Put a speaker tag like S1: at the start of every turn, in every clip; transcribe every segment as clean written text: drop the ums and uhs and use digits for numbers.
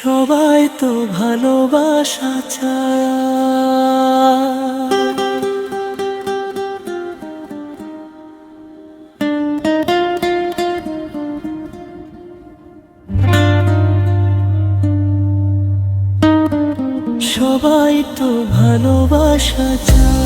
S1: সবাই তো ভালোবাসা চায়। সবাই তো ভালোবাসা চায়।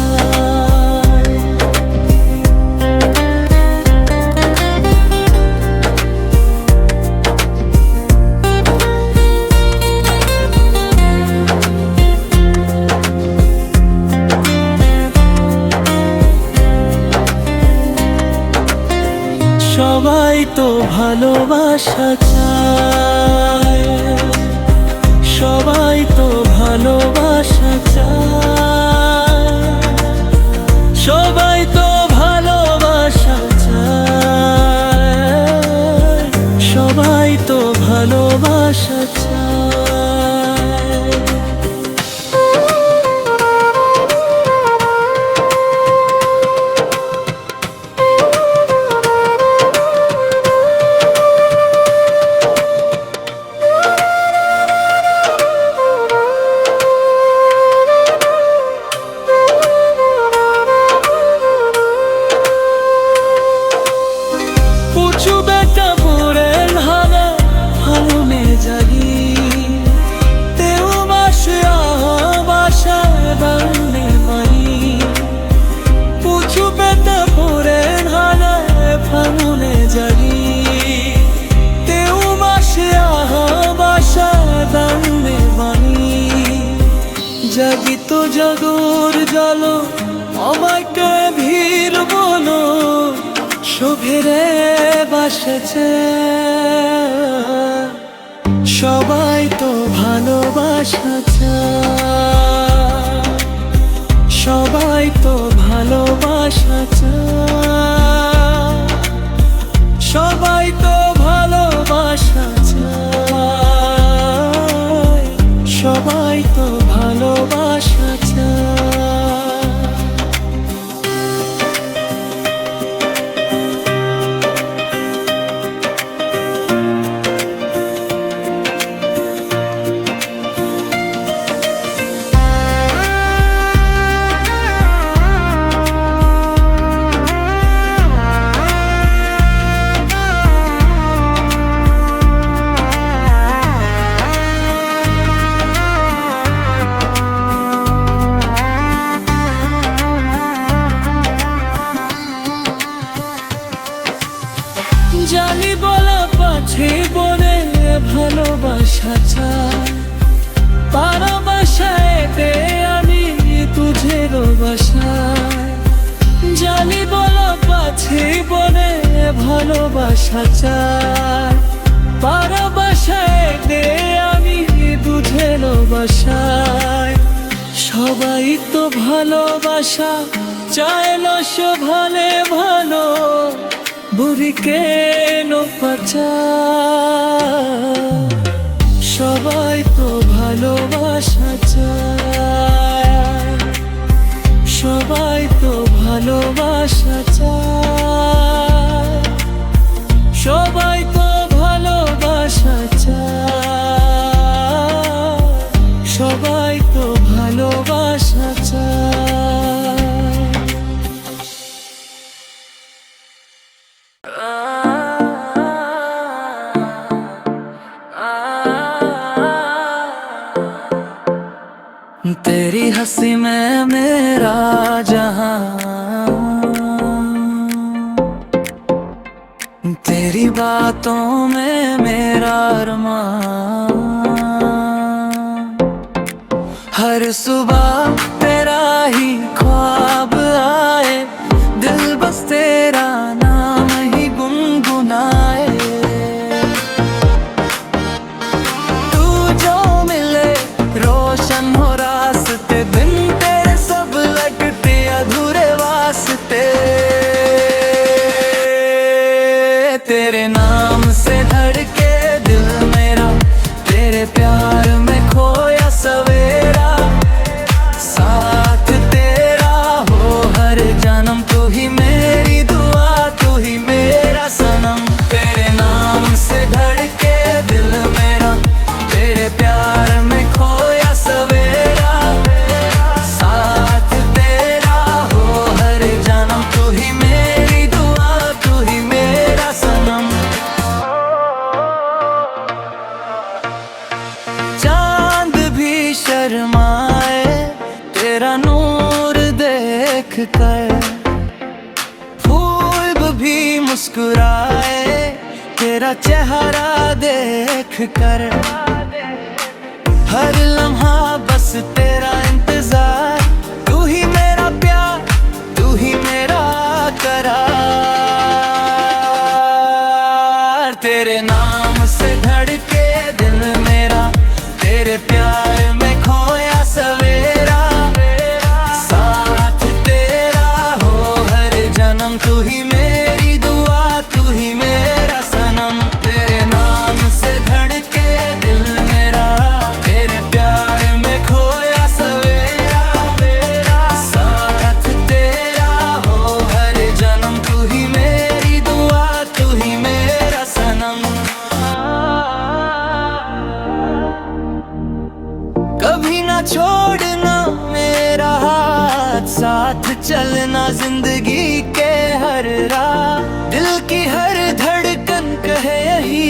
S1: সবাই তো ভালোবাসা চায়। সবাই তো ভালোবাসা চায়। সবাই তো ভালোবাসা চায়। সবাই তো ভালোবাসা চায়। জাগিত জাগর জালো আমাকে ভিড় বলো শোভেরে বাসেছে। সবাই তো ভালোবাসা চায়। সবাই তো ভালোবাসা চায়। সবাই তো ভালোবাসা চায়। সবাই তো ভালোবাসা চায়। জানি বলা পাছে বলে ভালোবাসা চায়। ভালোবাসায় দে আমি তুঝের বাসায়। জানি বলা পাছে বলে ভালোবাসা চায়। ভালোবাসায় দে আমি তুঝের বাসায়। সবাই তো ভালোবাসা চায় লস ভালে ভালো বুড়িকে নোপাচা। সবাই তো ভালোবাসা চায়। সবাই তো ভালোবাসা চায়। সবাই তো ভালোবাসা চায়। সবাই তো ভালোবাসা চায়। तेरी हंसी में मेरा जहां, तेरी बातों में मेरा अरमान। हर सुबह तेरा ही ख्वाब आए, दिल बस तेरा नाम ही गुनगुनाए। तू जो मिले रोशन हो रास्ते, दिन तेरे सब लगते अधूरे वास्ते। तेरे नाम से धड़के दिल मेरा, तेरे प्यार में खोया सवेरा। साथ तेरा हो हर जन्म, तू ही मेरी दुआ, तू ही मेरा सनम। तेरे नाम से धड़के दिल मेरा, तेरे प्यार शर्माए तेरा नूर देख कर, फूल भी मुस्कुराए तेरा चेहरा देख कर। हर लम्हा बस तेरा इंतजार, तू ही मेरा प्यार, तू ही मेरा करार। तेरे नाम से धड़के दिल मेरा, तेरे प्यार में खोया सवेरा। साथ तेरा हो हर जन्म, तू ही मेरी दुआ, तू ही मेरा सनम। तेरे नाम से धड़के दिल मेरा, तेरे प्यार में खोया सवेरा। साथ तेरा हो हर जन्म, तू ही मेरी दुआ, तू ही मेरा सनम। कभी ना छोड़ना मेरा हाथ, साथ चलना जिंदगी के हर राह। दिल की हर धड़कन कहे यही,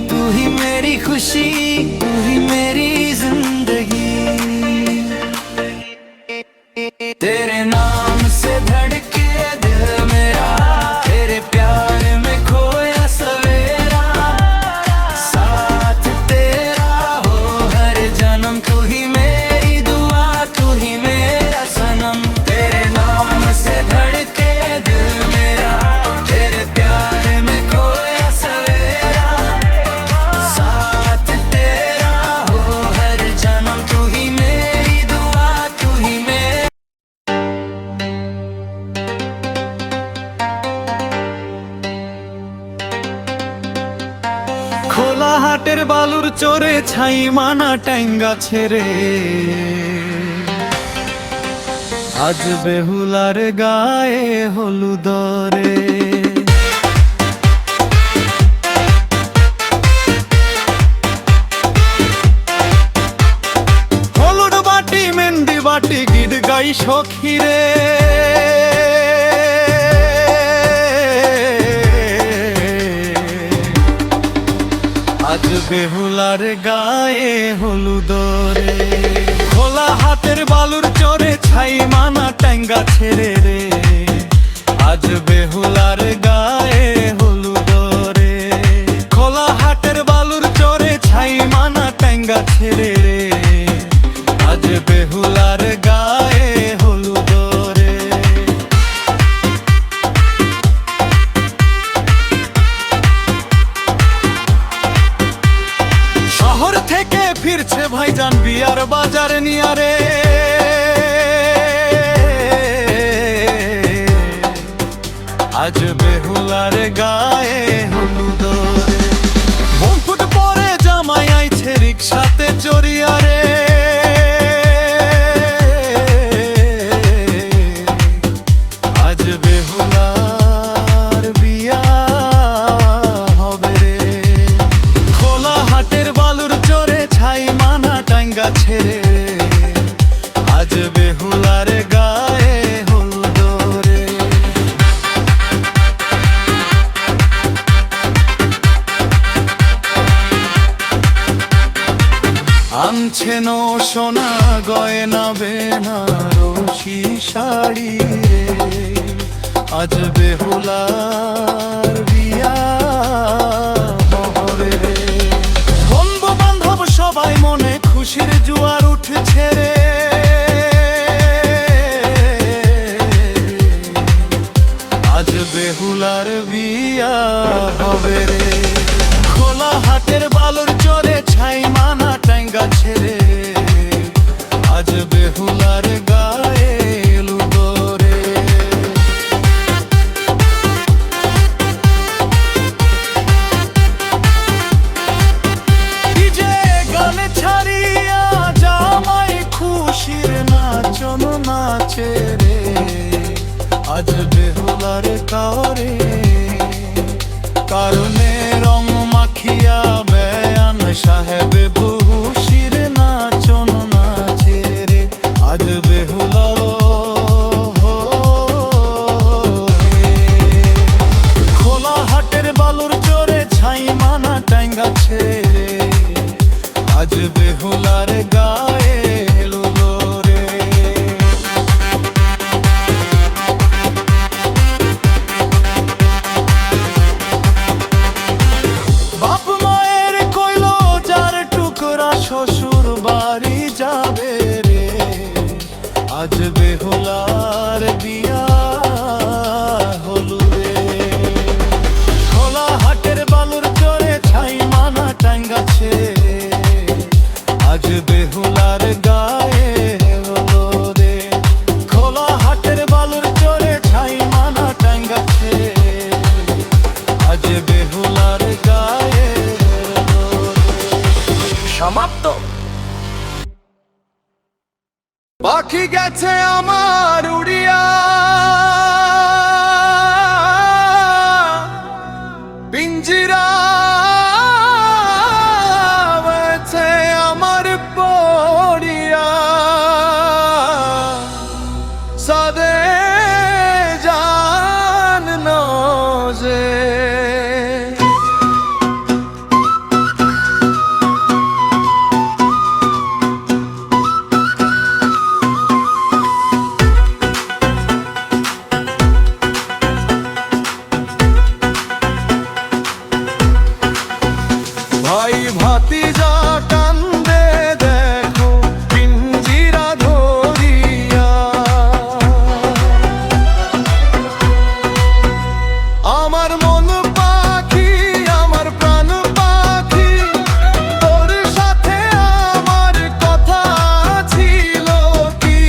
S1: तू ही मेरी खुशी, तू ही मेरी जिंदगी। तेरे नाम से धड़के दिल मेरा, तेरे प्यार में खोया सवेरा। साथ तेरा हो हर जन्म, तू ही मेरी दुआ, तू ही मेरा सनम। तेरे नाम से धड़के दिल मेरा, तेरे प्यार में खोया सवेरा। साथ तेरा हो हर जन्म, तू ही मेरी दुआ, तू ही मेरा। খোলা হাটের বালুর চরে ছাই মানা ট্যাঙ্গা ছেড়ে, আজ বেহুলার গায়ে হলুদরে। হলুদ বাটি মেহেন্দি বাটি গীত গাই সখীরে। আজ বেহুলার গায়ে হলুদরে। খোলা হাতের বালুর চরে ছাই মানা ট্যাঙ্গা ছেড়ে রে, আজ বেহুলার গায়ে হলুদরে। খোলা হাটের বালুর চরে ছাই মানা ট্যাঙ্গা ছেড়ে রে, আজ বেহুলার গায়ে হলুদরে। শহর থেকে ফিরছে ভাইজান বিয়ার বাজার নিয়ারে। আজ বেহুলার গায়ে হলুদরে। মুকুট পরে জামাই আইছে রিক্সাতে চড়িয়ারে। আজ বেহুলার বিয়া হবে রে। খোলা হাটের বালুর চরে ছাই মানা টাঙ্গা ছেড়ে, আজ বেহুলার গায়ে হলুদরে। আনছেন সোনা গয়না বেনারসি শাড়ি রে, আজ বেহুলার বিয়া হবে রে। বন্ধু বান্ধব সবাই মনে খুশির জোয়ার উঠছে রে। আজ বেহুলার বিয়া হবে রে। খোলা হাটের বালুর চরে ছাই মানা ট্যাঙ্গা ছেড়ে, আজ বেহুলার গায়ে হলুদরে। ডিজে গানে ছাড়িয়া জামাই খুব পাখি গেছে আমার উড়িয়া, পিঞ্জিরা হয়েছে আমার পড়িয়া, সাদে জান নজে ভাই ভাতিজা কান্দে দেখো পিঞ্জিরা ধরিয়া, আমার মন পাখি আমার প্রাণ পাখি, তোর সাথে আমার কথা ছিল কি,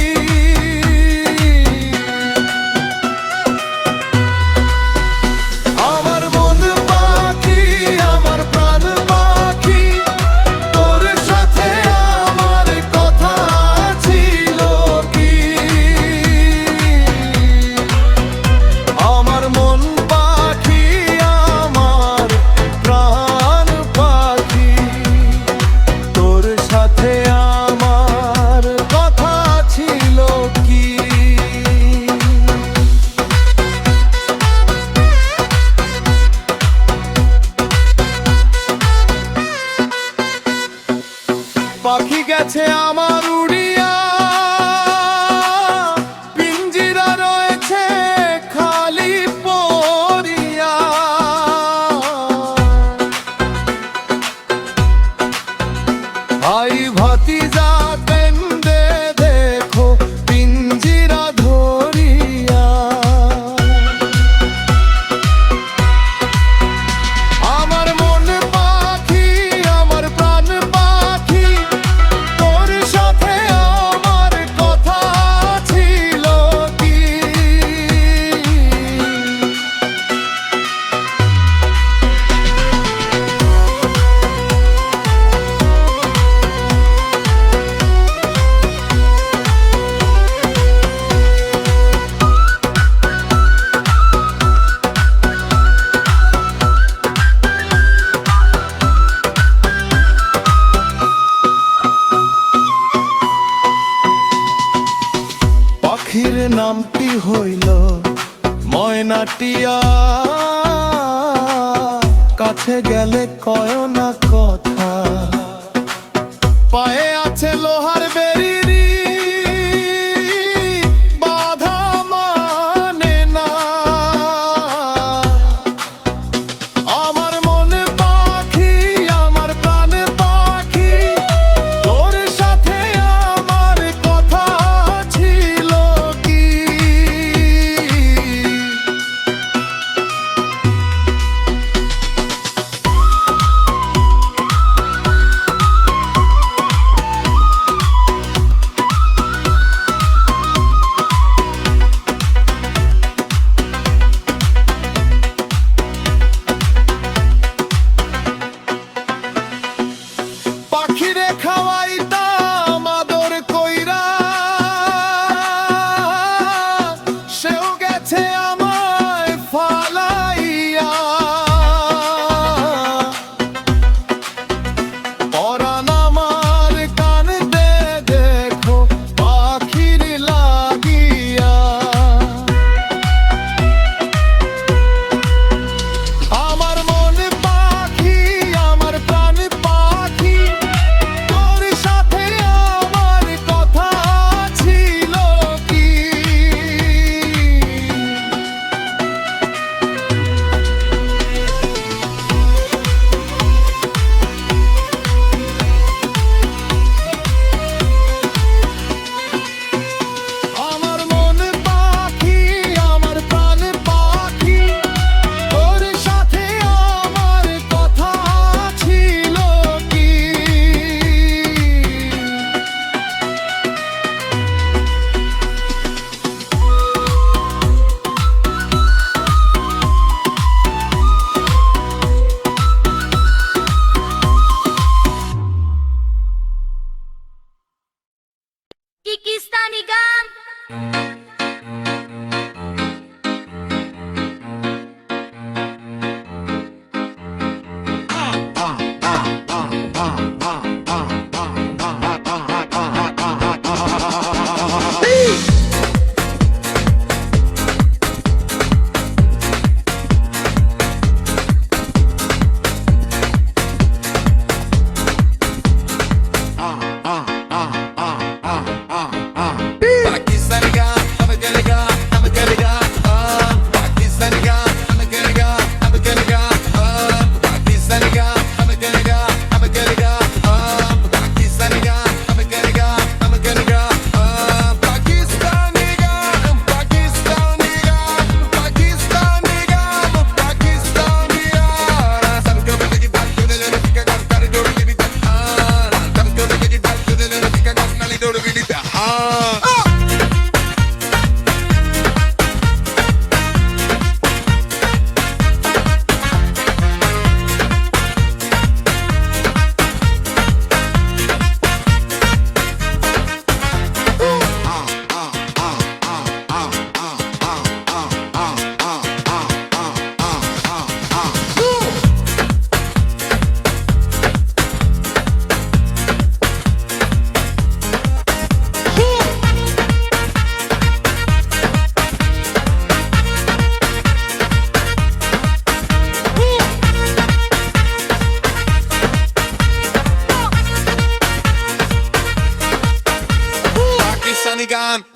S1: আমার মন পাখি আমার প্রাণ পাখি, তোর সাথে আমার কথা ছিল কি, আমার মন পাখি আমার প্রাণ পাখি, তোর সাথে আমার কথা ছিল কি। পাখি গেছে আমার উড়িয়া, পিঞ্জিরা রয়েছে খালি পড়িয়া, ভাই ভাতিজা কান্দে দেখো পিঞ্জিরা ধরিয়া, আমার মন পাখি আমার প্রাণ পাখি, তোর সাথে আমার কথা ছিল কি, পাখির নামটি হইল ময়নাটিয়া, কাছে গেলে কয় না কথা, পায়ে আছে লোহার বেরিরি বাধা মানে না, আমার মন পাখি আমার প্রাণ পাখি, তোর সাথে আমার কথা ছিল কি,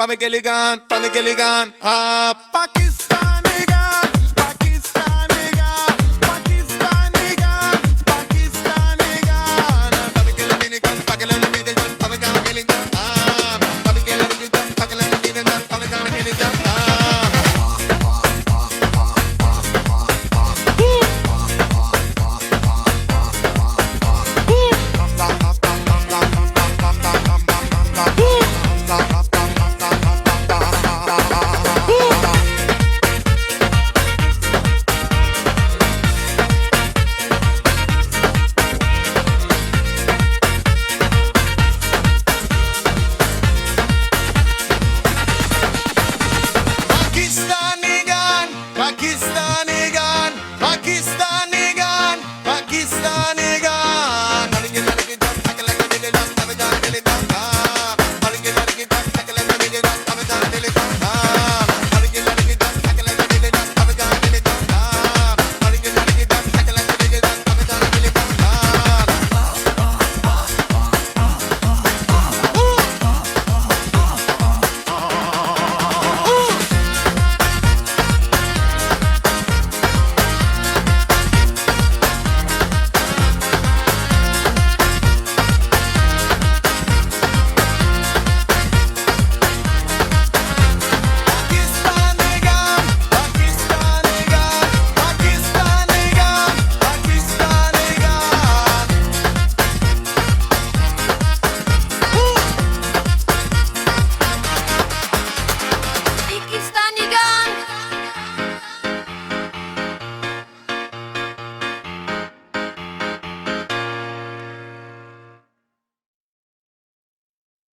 S2: Pakistani gan, Pakistani gan, ah, Pakistan.